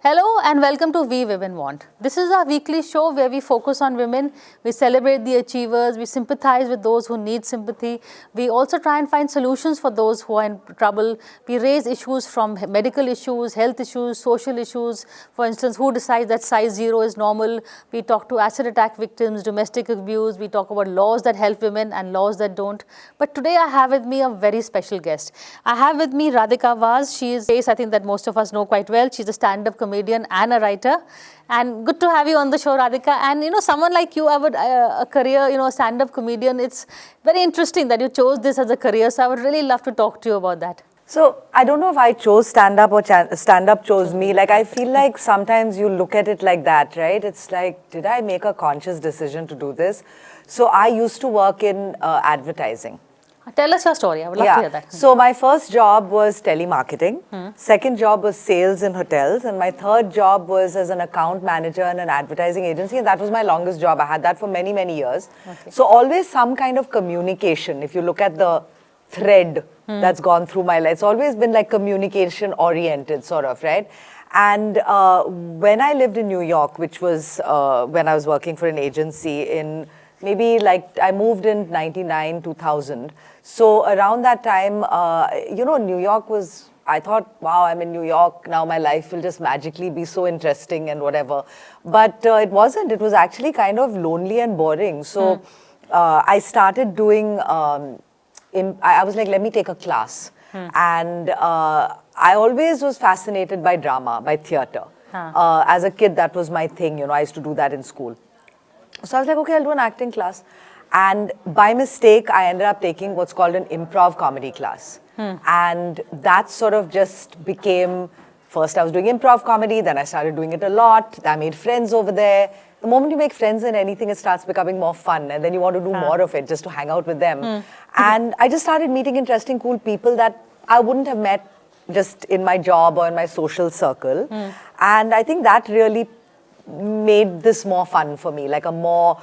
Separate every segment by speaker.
Speaker 1: Hello and welcome to We Women Want. This is our weekly show where we focus on women, we celebrate the achievers, we sympathize with those who need sympathy, we also try and find solutions for those who are in trouble, we raise issues from medical issues, health issues, social issues, for instance, who decides that size 0 is normal, we talk to acid attack victims, domestic abuse, we talk about laws that help women and laws that don't. But today I have with me a very special guest. I have with me Radhika Vaz. She is a face I think that most of us know quite well. She's a stand-up comedian and a writer, and good to have you on the show, Radhika. And someone like you, a career, a stand-up comedian. It's very interesting that you chose this as a career. So I would really love to talk to you about that.
Speaker 2: So I don't know if I chose stand-up or stand-up chose me. Like, I feel like sometimes you look at it like that, right? It's like, did I make a conscious decision to do this? So I used to work in advertising.
Speaker 1: Tell us your story. I would love to hear that.
Speaker 2: So my first job was telemarketing. Second job was sales in hotels. And my third job was as an account manager in an advertising agency. And that was my longest job. I had that for many, many years. Okay. So always some kind of communication. If you look at the thread that's gone through my life, it's always been like communication oriented sort of, right? And when I lived in New York, which was when I was working for an agency in maybe like I moved in 99, 2000. So around that time, New York was, I thought, wow, I'm in New York, now my life will just magically be so interesting and whatever. But it wasn't, it was actually kind of lonely and boring. So I started doing, I was like, let me take a class. And I always was fascinated by drama, by theatre. As a kid, that was my thing, I used to do that in school. So I was like, okay, I'll do an acting class. And by mistake, I ended up taking what's called an improv comedy class. And that sort of just became, first I was doing improv comedy, then I started doing it a lot. I made friends over there. The moment you make friends in anything, it starts becoming more fun. And then you want to do more of it, just to hang out with them. And I just started meeting interesting, cool people that I wouldn't have met just in my job or in my social circle. And I think that really made this more fun for me, like a more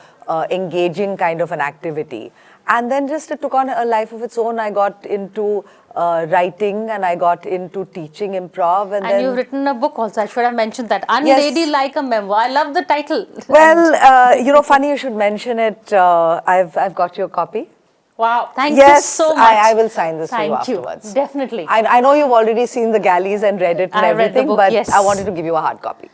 Speaker 2: engaging kind of an activity. And then just it took on a life of its own. I got into writing and I got into teaching improv. And then
Speaker 1: you've written a book also. I should have mentioned that. Unladylike, a memoir. I love the title.
Speaker 2: Well, funny you should mention it. I've got your copy.
Speaker 1: Wow, thank you so much.
Speaker 2: I will sign this for you afterwards.
Speaker 1: Definitely.
Speaker 2: I know you've already seen the galleys and read it and everything, but I wanted to give you a hard copy.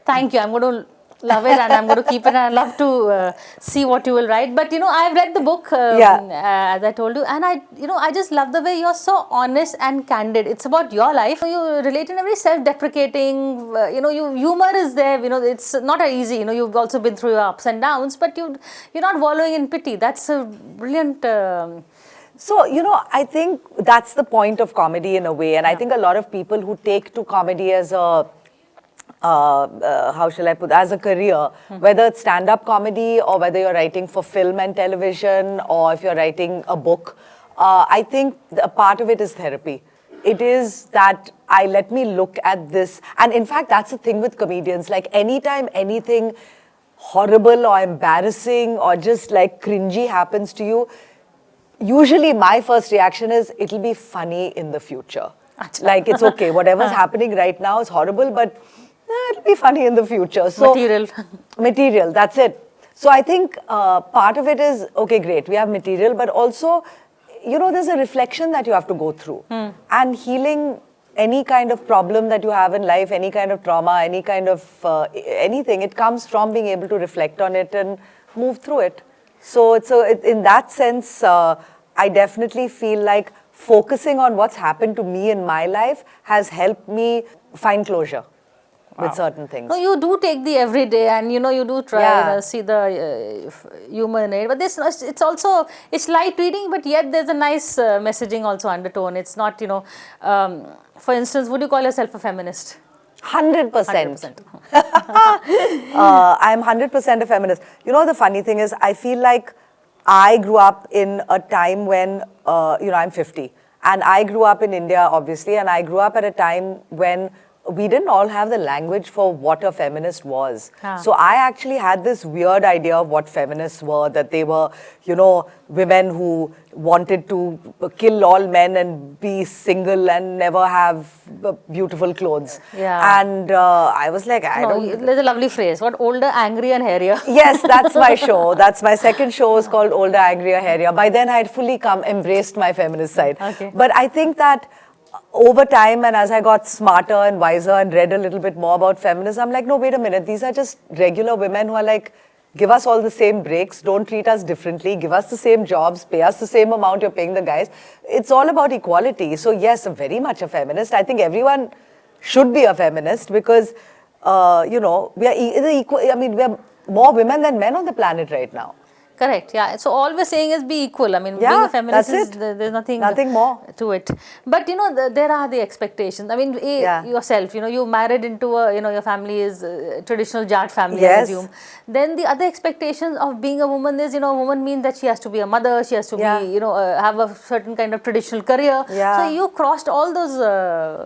Speaker 1: Thank you. I'm going to love it and I'm going to keep it, and I love to see what you will write. But I've read the book as I told you, and I just love the way you're so honest and candid. It's about your life. You relate in a very self-deprecating. Humor is there. It's not easy. You've also been through your ups and downs, but you're not wallowing in pity. That's a brilliant.
Speaker 2: So, I think that's the point of comedy in a way, and I think a lot of people who take to comedy as a how shall I put, as a career, whether it's stand-up comedy or whether you're writing for film and television or if you're writing a book, I think a part of it is therapy. It is that let me look at this. And in fact, that's the thing with comedians. Like anytime anything horrible or embarrassing or just like cringy happens to you, usually my first reaction is, it'll be funny in the future. Like, it's okay. Whatever's happening right now is horrible, but it'll be funny in the future. So material, that's it. So I think part of it is, okay, great, we have material, but also, there's a reflection that you have to go through. And healing any kind of problem that you have in life, any kind of trauma, any kind of anything, it comes from being able to reflect on it and move through it. So in that sense, I definitely feel like focusing on what's happened to me in my life has helped me find closure. With certain things.
Speaker 1: No, you do take the everyday, and you do try see the humor in it. But it's light reading, but yet there's a nice messaging also undertone. It's not, for instance, would you call yourself a feminist?
Speaker 2: 100%. I'm 100% a feminist. The funny thing is, I feel like I grew up in a time when, I'm 50. And I grew up in India, obviously, and I grew up at a time when we didn't all have the language for what a feminist was.
Speaker 1: Ah.
Speaker 2: So I actually had this weird idea of what feminists were, that they were, you know, women who wanted to kill all men and be single and never have beautiful clothes.
Speaker 1: Yeah.
Speaker 2: And I was like,
Speaker 1: There's a lovely phrase. What, older, angry and hairier?
Speaker 2: Yes, that's my show. That's my second show is called Older, Angrier, Hairier. By then I had fully embraced my feminist side.
Speaker 1: Okay.
Speaker 2: But I think that over time and as I got smarter and wiser and read a little bit more about feminism, I'm like, no, wait a minute. These are just regular women who are like, give us all the same breaks, don't treat us differently, give us the same jobs, pay us the same amount you're paying the guys. It's all about equality. So yes, very much a feminist. I think everyone should be a feminist because, you know, we are equal. I mean, we are more women than men on the planet right now.
Speaker 1: Correct, yeah. So all we're saying is be equal. I mean,
Speaker 2: Yeah,
Speaker 1: being a feminist,
Speaker 2: that's it.
Speaker 1: There's nothing
Speaker 2: more
Speaker 1: to it. But, you know, there are the expectations. I mean, yourself, you know, you married into a, you know, your family is a traditional Jat family,
Speaker 2: Yes.
Speaker 1: I assume. Then the other expectations of being a woman is, you know, a woman means that she has to be a mother, she has to
Speaker 2: Yeah.
Speaker 1: be, you know, have a certain kind of traditional career.
Speaker 2: Yeah.
Speaker 1: So you crossed all those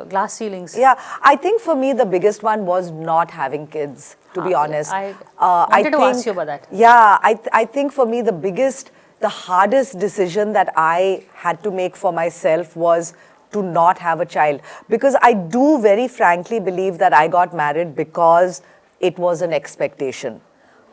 Speaker 1: glass ceilings.
Speaker 2: Yeah, I think for me the biggest one was not having kids, to be honest.
Speaker 1: I wanted to ask you about that.
Speaker 2: Yeah, I think for me the hardest decision that I had to make for myself was to not have a child. Because I do very frankly believe that I got married because it was an expectation.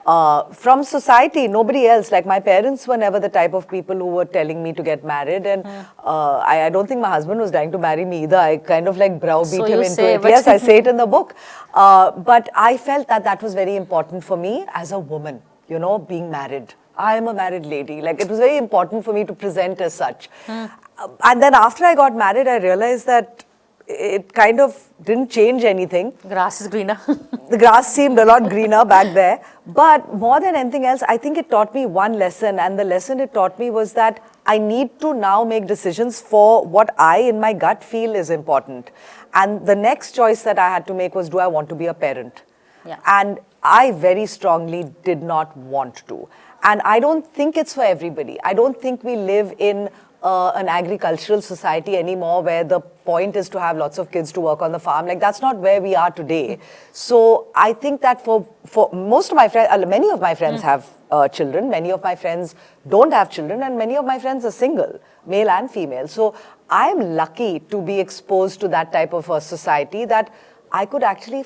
Speaker 2: From society, nobody else. Like my parents were never the type of people who were telling me to get married, and I don't think my husband was trying to marry me either. I kind of like browbeat him into it. Yes, I say it in the book. But I felt that that was very important for me as a woman, you know, being married. I am a married lady. Like it was very important for me to present as such. And then after I got married, I realized that it kind of didn't change anything.
Speaker 1: Grass is greener.
Speaker 2: The grass seemed a lot greener back there. But more than anything else, I think it taught me one lesson. And the lesson it taught me was that I need to now make decisions for what I, in my gut, feel is important. And the next choice that I had to make was, do I want to be a parent?
Speaker 1: Yeah.
Speaker 2: And I very strongly did not want to. And I don't think it's for everybody. I don't think we live in an agricultural society anymore where the point is to have lots of kids to work on the farm. Like that's not where we are today. So I think that for most of my friends, many of my friends have children, many of my friends don't have children, and many of my friends are single, male and female. So I'm lucky to be exposed to that type of a society that I could actually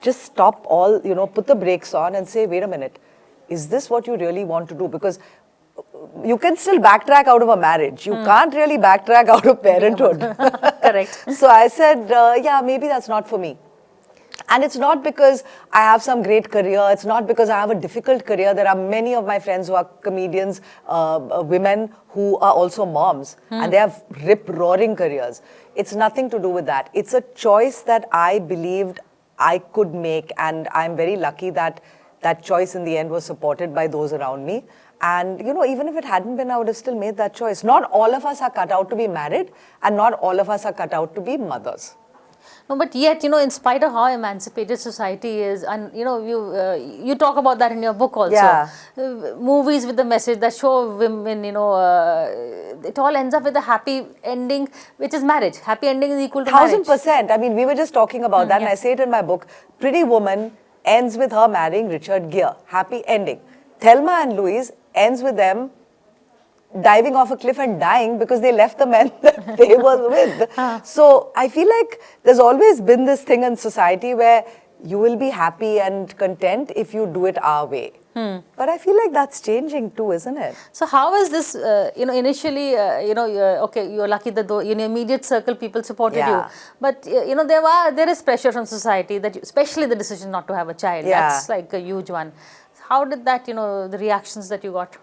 Speaker 2: just stop all, you know, put the brakes on and say, wait a minute, is this what you really want to do? Because you can still backtrack out of a marriage. You can't really backtrack out of parenthood.
Speaker 1: Correct.
Speaker 2: So I said, yeah, maybe that's not for me. And it's not because I have some great career. It's not because I have a difficult career. There are many of my friends who are comedians, women who are also moms. And they have rip-roaring careers. It's nothing to do with that. It's a choice that I believed I could make. And I'm very lucky that that choice in the end was supported by those around me. And, you know, even if it hadn't been, I would have still made that choice. Not all of us are cut out to be married, and not all of us are cut out to be mothers.
Speaker 1: No, but yet, you know, in spite of how emancipated society is, and, you know, you talk about that in your book also.
Speaker 2: Yeah.
Speaker 1: Movies with the message that show women, you know, it all ends up with a happy ending, which is marriage. Happy ending is equal to marriage.
Speaker 2: 1000%. I mean, we were just talking about that, and I say it in my book. Pretty Woman ends with her marrying Richard Gere. Happy ending. Thelma and Louise ends with them diving off a cliff and dying because they left the men that they were with. So I feel like there's always been this thing in society where you will be happy and content if you do it our way. But I feel like that's changing too, isn't it?
Speaker 1: So how is this, you know, initially, you know, you're lucky that in your immediate circle people supported you. But, you know, there is pressure from society, that especially the decision not to have a child. That's like a huge one. How did that, you know, the reactions that you got?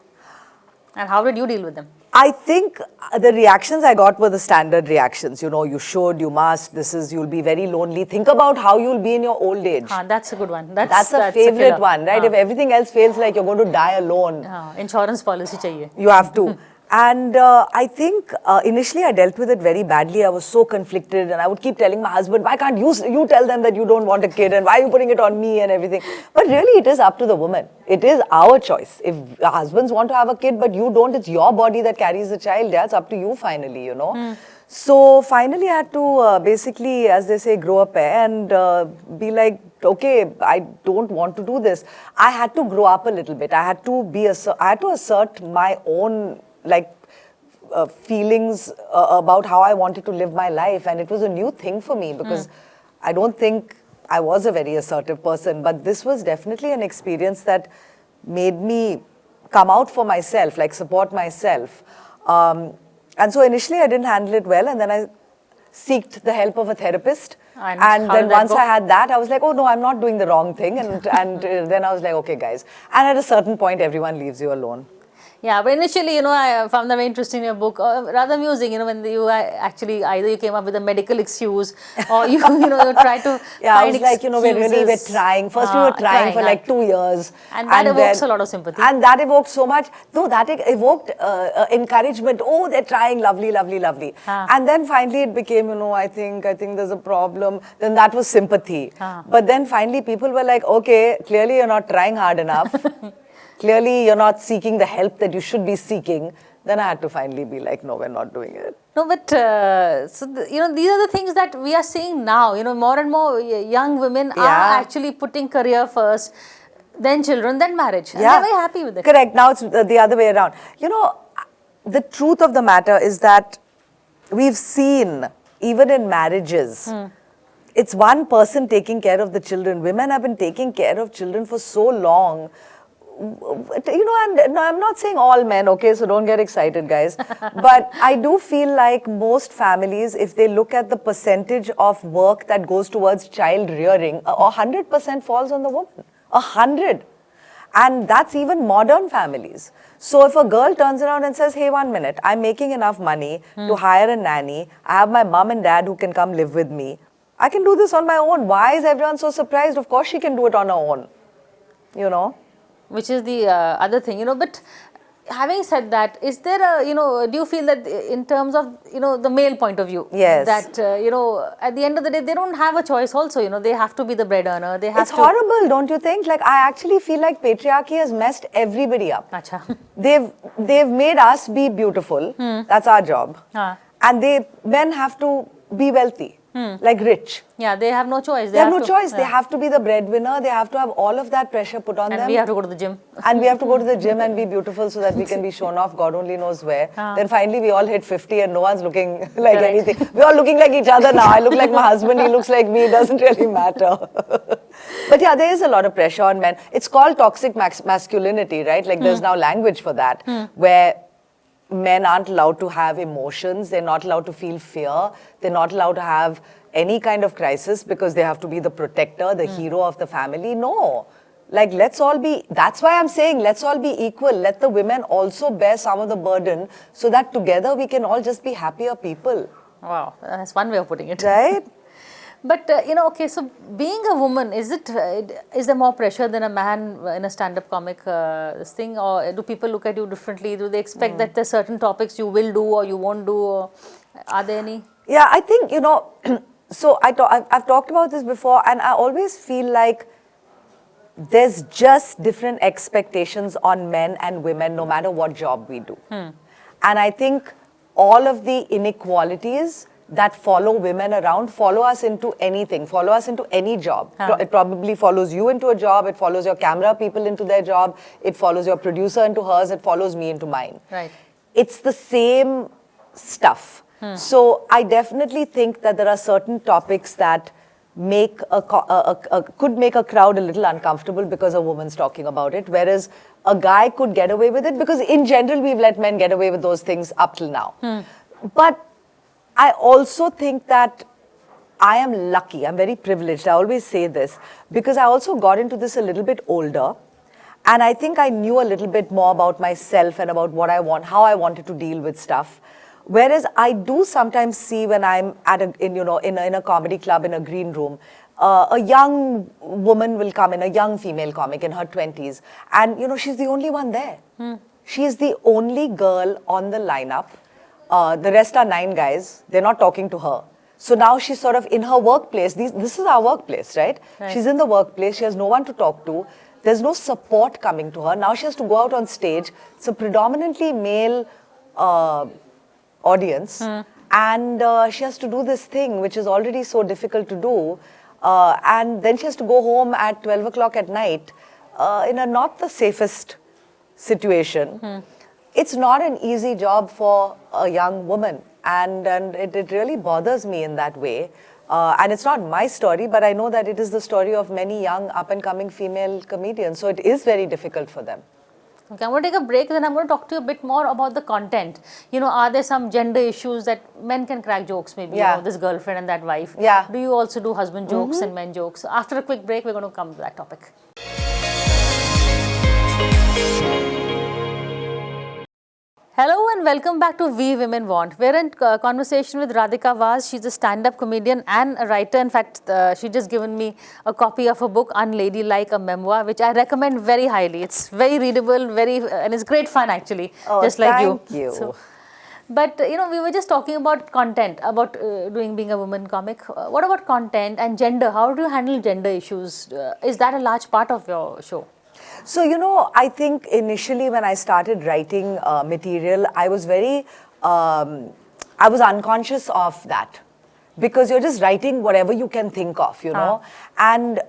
Speaker 1: And how did you deal with them?
Speaker 2: I think the reactions I got were the standard reactions. You know, you should, you must, you'll be very lonely. Think about how you'll be in your old age.
Speaker 1: That's a good one.
Speaker 2: That's a favorite one, right? If everything else fails, like you're going to die alone.
Speaker 1: Insurance policy chahiye.
Speaker 2: You have to. And I think initially I dealt with it very badly. I was so conflicted, and I would keep telling my husband, why can't you tell them that you don't want a kid, and why are you putting it on me and everything? But really, it is up to the woman. It is our choice. If husbands want to have a kid, but you don't, it's your body that carries the child. Yeah, it's up to you finally, you know. So finally I had to basically, as they say, grow a pair and be like, okay, I don't want to do this. I had to grow up a little bit. I had to assert my own feelings about how I wanted to live my life, and it was a new thing for me because I don't think I was a very assertive person, but this was definitely an experience that made me come out for myself, like support myself. And so initially I didn't handle it well, and then I sought the help of a therapist. And then once I had that, I was like, oh no, I'm not doing the wrong thing. And then I was like, okay guys. And at a certain point, everyone leaves you alone.
Speaker 1: Yeah, but initially, you know, I found that very interesting in your book, rather amusing, you know, when you actually either you came up with a medical excuse or you tried to
Speaker 2: yeah,
Speaker 1: find
Speaker 2: I was like, you know, we're trying. First we were trying for like 2 years.
Speaker 1: And that evokes a lot of sympathy.
Speaker 2: And that evoked so much, though that evoked encouragement. Oh, they're trying, lovely, lovely, lovely. And then finally it became, you know, I think there's a problem. Then that was sympathy. But then finally people were like, okay, clearly you're not trying hard enough. Clearly, you're not seeking the help that you should be seeking. Then I had to finally be like, no, we're not doing it.
Speaker 1: No, but you know, these are the things that we are seeing now. You know, more and more young women are actually putting career first, then children, then marriage. And they're very happy with it.
Speaker 2: Correct. Now it's the other way around. You know, the truth of the matter is that we've seen, even in marriages, it's one person taking care of the children. Women have been taking care of children for so long. You know, and no, I'm not saying all men, okay, so don't get excited, guys. But I do feel like most families, if they look at the percentage of work that goes towards child rearing, 100% falls on the woman. 100. And that's even modern families. So if a girl turns around and says, hey, 1 minute, I'm making enough money to hire a nanny, I have my mom and dad who can come live with me, I can do this on my own. Why is everyone so surprised? Of course she can do it on her own, you know.
Speaker 1: Which is the other thing, you know, but having said that, is there a, you know, do you feel that in terms of, you know, the male point of view, that, you know, at the end of the day, they don't have a choice also, you know, they have to be the bread earner, they have
Speaker 2: It's horrible, don't you think? Like, I actually feel like patriarchy has messed everybody up.
Speaker 1: Acha.
Speaker 2: They've made us be beautiful, that's our job, and men have to be wealthy. Like rich.
Speaker 1: Yeah, they have no choice.
Speaker 2: They have no choice. They have to be the breadwinner. They have to have all of that pressure put on them.
Speaker 1: And we have to go to the gym.
Speaker 2: And we have to go to the gym and be beautiful so that we can be shown off, God only knows where. Then finally we all hit 50 and no one's looking like anything. We're all looking like each other now. I look like my husband, he looks like me. It doesn't really matter. But yeah, there is a lot of pressure on men. It's called toxic masculinity, right? Like there's now language for that, where men aren't allowed to have emotions, they're not allowed to feel fear, they're not allowed to have any kind of crisis because they have to be the protector, the hero of the family. No. Like, let's all be, that's why I'm saying, let's all be equal. Let the women also bear some of the burden so that together we can all just be happier people.
Speaker 1: Wow, that's one way of putting it.
Speaker 2: Right?
Speaker 1: But, you know, okay, so being a woman, is there more pressure than a man in a stand-up comic this thing? Or do people look at you differently? Do they expect that there's certain topics you will do or you won't do? Or are there any?
Speaker 2: Yeah, I think, you know, so I've talked about this before, and I always feel like there's just different expectations on men and women no matter what job we do. And I think all of the inequalities that follow women around follow us into anything, follow us into any job. It probably follows you into a job, it follows your camera people into their job, it follows your producer into hers, it follows me into mine.
Speaker 1: Right.
Speaker 2: It's the same stuff. So I definitely think that there are certain topics that make could make a crowd a little uncomfortable because a woman's talking about it, whereas a guy could get away with it because in general we've let men get away with those things up till now. But I also think that I am lucky, I'm very privileged, I always say this, because I also got into this a little bit older, and I think I knew a little bit more about myself and about what I want, how I wanted to deal with stuff. Whereas I do sometimes see when I'm at in a comedy club in a green room, a young woman will come in, a young female comic in her 20s, and she's the only one there. She is the only girl on the lineup. The rest are 9 guys. They're not talking to her. So now she's sort of in her workplace. This is our workplace, right? She's in the workplace. She has no one to talk to. There's no support coming to her. Now she has to go out on stage. It's a predominantly male audience. And she has to do this thing, which is already so difficult to do. And then she has to go home at 12 o'clock at night in a not the safest situation. It's not an easy job for a young woman. And it really bothers me in that way. And it's not my story, but I know that it is the story of many young up-and-coming female comedians. So it is very difficult for them.
Speaker 1: Okay, I'm going to take a break, then I'm going to talk to you a bit more about the content. You know, are there some gender issues that men can crack jokes, maybe, you know, this girlfriend and that wife?
Speaker 2: Yeah.
Speaker 1: Do you also do husband jokes and men jokes? After a quick break, we're going to come to that topic. Hello and welcome back to We Women Want. We're in conversation with Radhika Vaz. She's a stand-up comedian and a writer. In fact, she just given me a copy of her book, Unladylike, a memoir, which I recommend very highly. It's very readable, and it's great fun actually, just like you.
Speaker 2: Thank you.
Speaker 1: So, but you know, we were just talking about content, about being a woman comic. What about content and gender? How do you handle gender issues? Is that a large part of your show?
Speaker 2: So, you know, I think initially when I started writing material, I was I was unconscious of that. Because you're just writing whatever you can think of, you know. And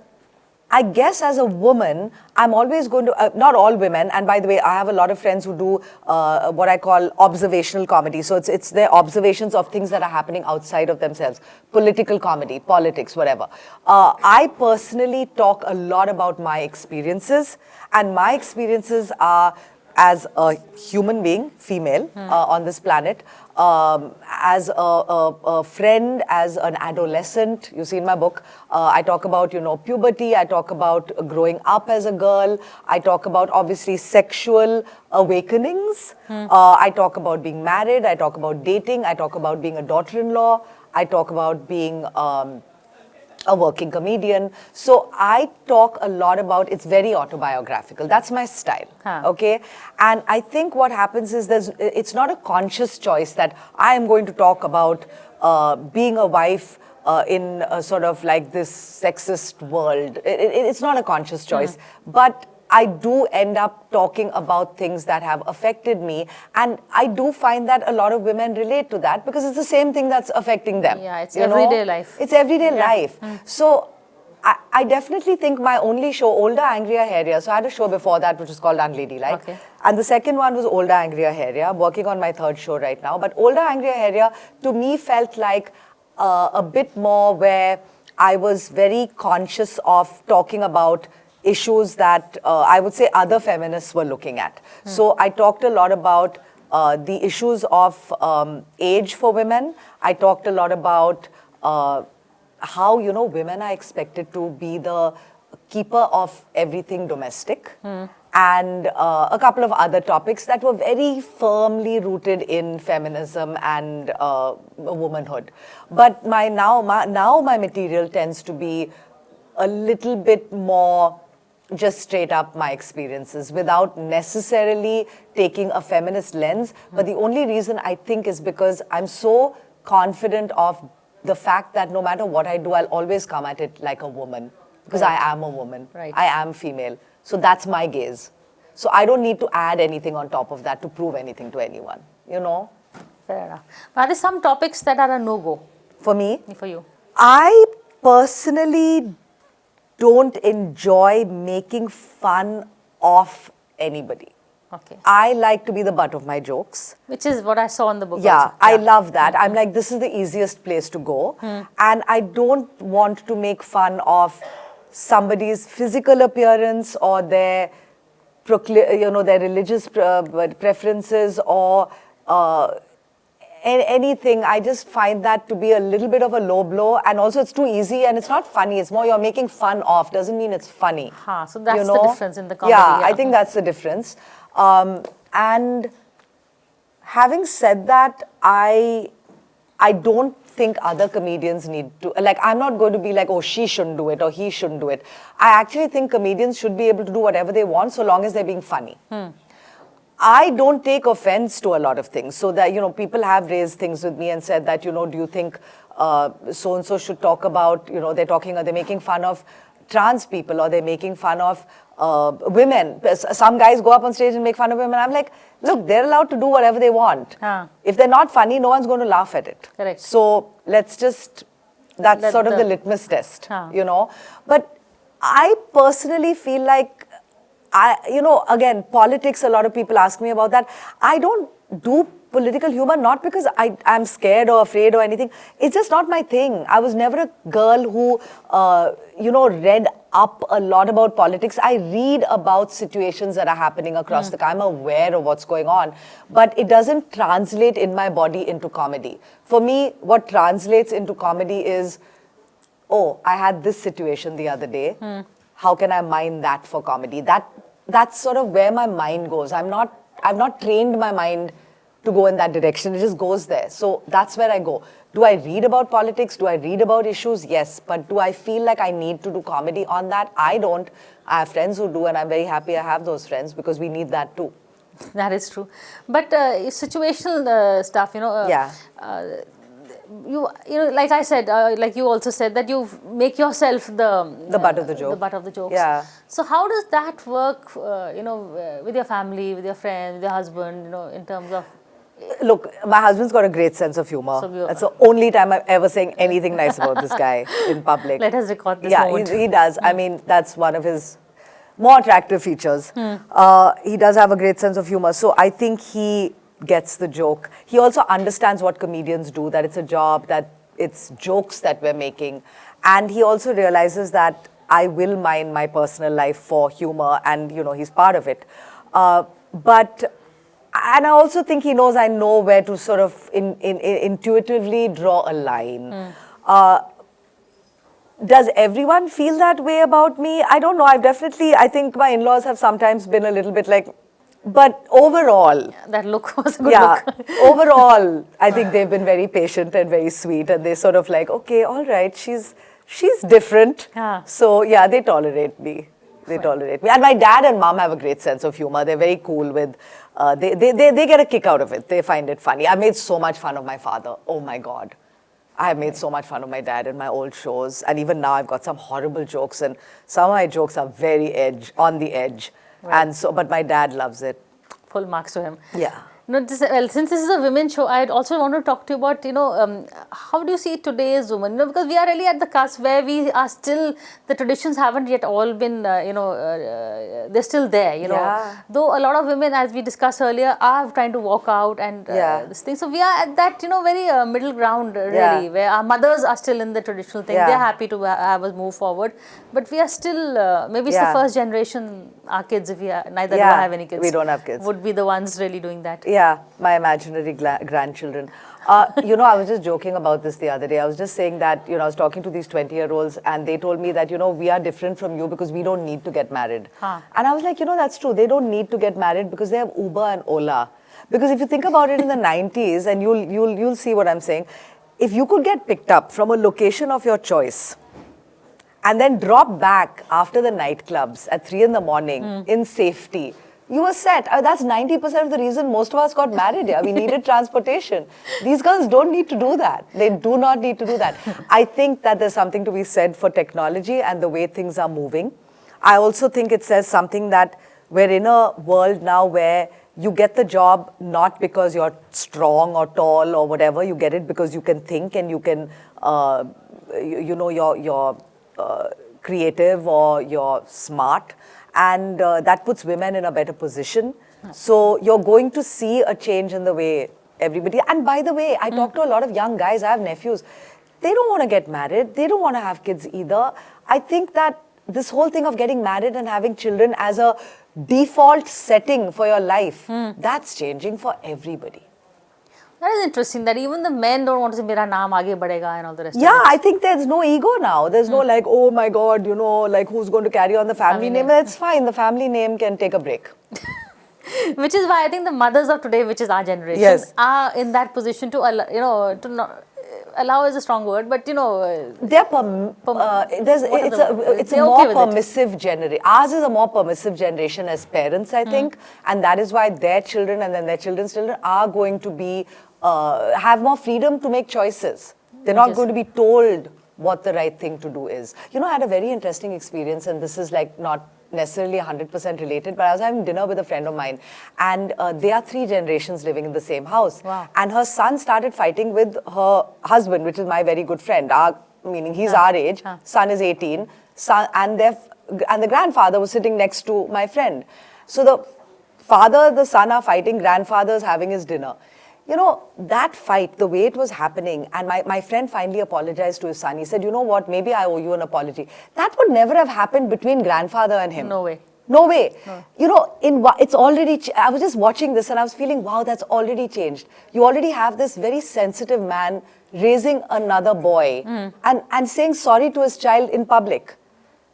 Speaker 2: I guess as a woman, I'm always going to, not all women, and by the way, I have a lot of friends who do what I call observational comedy. So it's their observations of things that are happening outside of themselves. Political comedy, politics, whatever. I personally talk a lot about my experiences, and my experiences are as a human being, female, on this planet, as a friend, as an adolescent. You see in my book, I talk about, you know, puberty, I talk about growing up as a girl, I talk about obviously sexual awakenings, I talk about being married, I talk about dating, I talk about being a daughter-in-law, I talk about being a working comedian. So I talk a lot about, it's very autobiographical. That's my style, okay? And I think what happens is it's not a conscious choice that I am going to talk about being a wife in a sort of like this sexist world. It's not a conscious choice, but I do end up talking about things that have affected me, and I do find that a lot of women relate to that because it's the same thing that's affecting them.
Speaker 1: Yeah, it's everyday life.
Speaker 2: It's everyday life. So I definitely think my only show, Older, Angrier, Hairier, so I had a show before that which was called Unladylike, and the second one was Older, Angrier, Hairier. I'm working on my third show right now, but Older, Angrier, Hairier to me felt like a bit more where I was very conscious of talking about issues that I would say other feminists were looking at. So I talked a lot about the issues of age for women. I talked a lot about how, you know, women are expected to be the keeper of everything domestic. And a couple of other topics that were very firmly rooted in feminism and womanhood. But now my material tends to be a little bit more just straight up my experiences without necessarily taking a feminist lens. But the only reason I think is because I'm so confident of the fact that no matter what I do, I'll always come at it like a woman. Because I am a woman. I am female. So that's my gaze. So I don't need to add anything on top of that to prove anything to anyone, you know?
Speaker 1: Fair enough. Are there some topics that are a no-go?
Speaker 2: For me?
Speaker 1: For you?
Speaker 2: I personally don't enjoy making fun of anybody.
Speaker 1: Okay.
Speaker 2: I like to be the butt of my jokes.
Speaker 1: Which is what I saw in the book.
Speaker 2: Yeah,
Speaker 1: also.
Speaker 2: I love that. I'm like, this is the easiest place to go. And I don't want to make fun of somebody's physical appearance or their, their religious preferences or anything. I just find that to be a little bit of a low blow, and also it's too easy and it's not funny. It's more you're making fun of, doesn't mean it's funny.
Speaker 1: So that's the difference in the comedy.
Speaker 2: Yeah, I think that's the difference. And having said that, I don't think other comedians need to, like, I'm not going to be like, oh, she shouldn't do it or he shouldn't do it. I actually think comedians should be able to do whatever they want so long as they're being funny. I don't take offense to a lot of things. So that, people have raised things with me and said that, do you think so-and-so should talk about, they're making fun of trans people, or they're making fun of women. Some guys go up on stage and make fun of women. I'm like, look, they're allowed to do whatever they want. If they're not funny, no one's going to laugh at it.
Speaker 1: Correct.
Speaker 2: So let's just, that's sort of the litmus test, But I personally feel like, again, politics, a lot of people ask me about that. I don't do political humor, not because I'm scared or afraid or anything. It's just not my thing. I was never a girl who, read up a lot about politics. I read about situations that are happening across the country. I'm aware of what's going on, but it doesn't translate in my body into comedy. For me, what translates into comedy is, oh, I had this situation the other day. How can I mine that for comedy? That's sort of where my mind goes. I've not trained my mind to go in that direction. It just goes there. So that's where I go. Do I read about politics? Do I read about issues? Yes. But do I feel like I need to do comedy on that? I don't. I have friends who do, and I'm very happy I have those friends, because we need that too.
Speaker 1: That is true. But situational stuff, you like I said, like you also said, that you make yourself the
Speaker 2: butt of the joke.
Speaker 1: The butt of the jokes.
Speaker 2: Yeah.
Speaker 1: So how does that work, with your family, with your friends, with your husband, in terms of...
Speaker 2: Look, my husband's got a great sense of humor. So that's the only time I'm ever saying anything nice about this guy in public.
Speaker 1: Let us record this
Speaker 2: moment. He does. I mean, that's one of his more attractive features. He does have a great sense of humor. So I think he gets the joke. He also understands what comedians do, that it's a job, that it's jokes that we're making. And he also realizes that I will mind my personal life for humor, and, he's part of it. And I also think he knows I know where to sort of intuitively draw a line. Does everyone feel that way about me? I don't know. I think my in-laws have sometimes been a little bit like, but overall...
Speaker 1: That look was a good look.
Speaker 2: Overall, I think they've been very patient and very sweet, and they sort of like, okay, all right, she's different. So, they tolerate me. They tolerate me. And my dad and mom have a great sense of humor. They're very cool with... They get a kick out of it. They find it funny. I made so much fun of my father. Oh, my God. I have made so much fun of my dad in my old shows. And even now, I've got some horrible jokes. And some of my jokes are very on the edge. Right. And so, but my dad loves it.
Speaker 1: Full marks to him.
Speaker 2: Yeah.
Speaker 1: Since this is a women's show, I'd also want to talk to you about, how do you see today's women? Because we are really at the cusp where we are still, the traditions haven't yet all been, they're still there, Though a lot of women, as we discussed earlier, are trying to walk out and this thing. So we are at that, very middle ground, really, where our mothers are still in the traditional thing. They're happy to have us move forward. But we are still, maybe it's the first generation, our kids, if we are, neither do I have any kids.
Speaker 2: We don't have kids.
Speaker 1: Would be the ones really doing that.
Speaker 2: Yeah, my imaginary grandchildren. I was just joking about this the other day. I was just saying that, I was talking to these 20-year-olds, and they told me that, we are different from you because we don't need to get married. And I was like, that's true. They don't need to get married because they have Uber and Ola. Because if you think about it in the 90s, and you'll see what I'm saying, if you could get picked up from a location of your choice and then drop back after the nightclubs at 3 in the morning in safety, you were set. That's 90% of the reason most of us got married. We needed transportation. These girls don't need to do that. They do not need to do that. I think that there's something to be said for technology and the way things are moving. I also think it says something that we're in a world now where you get the job not because you're strong or tall or whatever. You get it because you can think and you can, you're creative or you're smart. And that puts women in a better position. So you're going to see a change in the way everybody... And by the way, I talk to a lot of young guys. I have nephews. They don't want to get married. They don't want to have kids either. I think that this whole thing of getting married and having children as a default setting for your life, that's changing for everybody.
Speaker 1: That is interesting that even the men don't want to say, Mera naam aage badega and all the rest of it.
Speaker 2: Yeah, I think there's no ego now. There's no like, oh my God, like who's going to carry on the family name? It's fine. The family name can take a break.
Speaker 1: Which is why I think the mothers of today, which is our generation, are in that position to, allow is a strong word, but
Speaker 2: They're it's a more permissive generation. Ours is a more permissive generation as parents, I think, and that is why their children and then their children's children are going to be have more freedom to make choices. They're not going to be told what the right thing to do is. I had a very interesting experience, and this is like not necessarily 100% related, but I was having dinner with a friend of mine, and they are 3 generations living in the same house.
Speaker 1: Wow.
Speaker 2: And her son started fighting with her husband, which is my very good friend, meaning he's our age, son is 18, and the grandfather was sitting next to my friend. So the father, the son are fighting, grandfather's having his dinner. That fight, the way it was happening, and my friend finally apologized to his son. He said, you know what, maybe I owe you an apology. That would never have happened between grandfather and him.
Speaker 1: No way.
Speaker 2: No way. No. It's already, I was just watching this and I was feeling, wow, that's already changed. You already have this very sensitive man raising another boy and saying sorry to his child in public.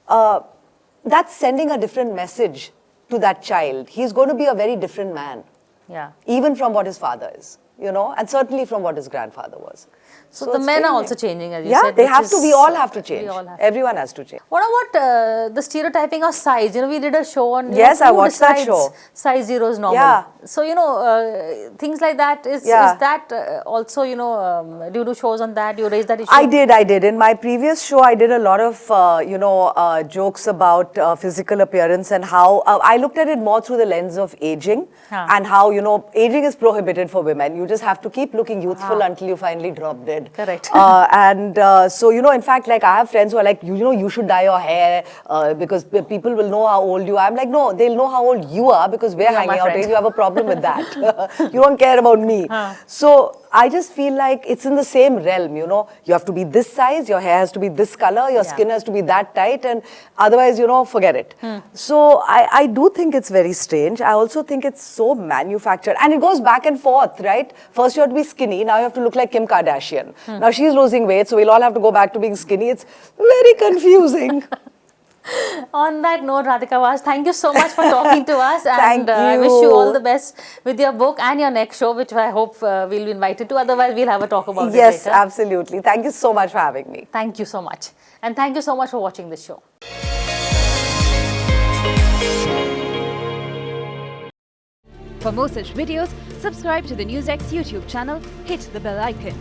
Speaker 2: That's sending a different message to that child. He's going to be a very different man.
Speaker 1: Yeah.
Speaker 2: Even from what his father is, and certainly from what his grandfather was.
Speaker 1: So the men are also changing, as you
Speaker 2: said.
Speaker 1: Yeah,
Speaker 2: they have to. We all have to change. Everyone has to change.
Speaker 1: What about the stereotyping of size? We did a show on.
Speaker 2: Yes, I watched that show.
Speaker 1: Size 0 is normal.
Speaker 2: Yeah.
Speaker 1: So things like that is that also due to shows on that you raised that issue?
Speaker 2: I did. In my previous show, I did a lot of jokes about physical appearance and how I looked at it more through the lens of aging and how aging is prohibited for women. You just have to keep looking youthful until you finally drop dead.
Speaker 1: Correct.
Speaker 2: So in fact, like I have friends who are like, you should dye your hair because people will know how old you are. I'm like, no, they'll know how old you are because we're hanging out together. You have a problem with that. You don't care about me. So I just feel like it's in the same realm, You have to be this size, your hair has to be this color, your skin has to be that tight, and otherwise, forget it. So I do think it's very strange. I also think it's so manufactured. And it goes back and forth, right? First you have to be skinny, now you have to look like Kim Kardashian. Now she's losing weight, so we'll all have to go back to being skinny. It's very confusing.
Speaker 1: On that note, Radhika Vaz, thank you so much for talking to us.
Speaker 2: Thank you.
Speaker 1: I wish you all the best with your book and your next show, which I hope we'll be invited to. Otherwise, we'll have a talk about it later.
Speaker 2: Yes, absolutely. Thank you so much for having me.
Speaker 1: Thank you so much. And thank you so much for watching this show.
Speaker 3: For more such videos, subscribe to the NewsX YouTube channel, hit the bell icon.